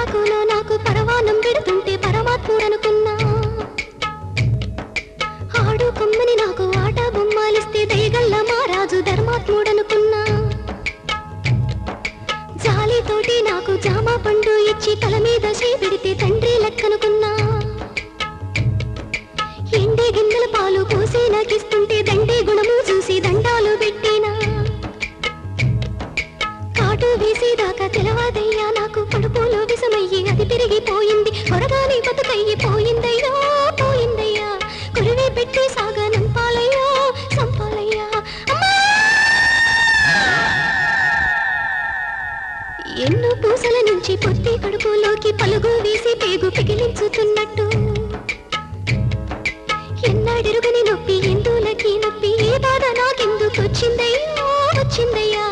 పరాకులో నాకు పరవానం పెడుతుంటే పరమాత్ముడనుకున్నా. ఆడు కొమ్మని నాకు ఆట బొమ్మాలిస్తే దయగల్ల మారాజు ధర్మాత్ముడనుకున్నా. జాలితోటి నాకు జామ పండు ఇచ్చి తల మీద చేపెడితే తండ్రి లెక్కనుకున్నా. ఎండే గిన్నెల పాలు పోసి నాకిస్తుంటే దండే గుణము చూసి దండాలు పెట్టినా. కాటు వేసేదాకా తెలవాదయ్యా నాకు కడుపులో విషమయ్యి అది పెరిగిపోయింది. కొరగానే బతుకయ్యి పోయిందయ్యా పోయిందయ్యా. కురివే పెట్టి సాగా నంపాలయ్యా సంపాలయ్యా. ఎన్నో పూసల నుంచి పొత్తి కడుపులోకి పలుగు వేసి పేగు పిగిలించుతున్నట్టు. ఎన్నాడెరుగని నొప్పి ఎందులకి నొప్పి ఏ బాధ నాకెందుకు వచ్చిందయ్యా వచ్చిందయ్యా.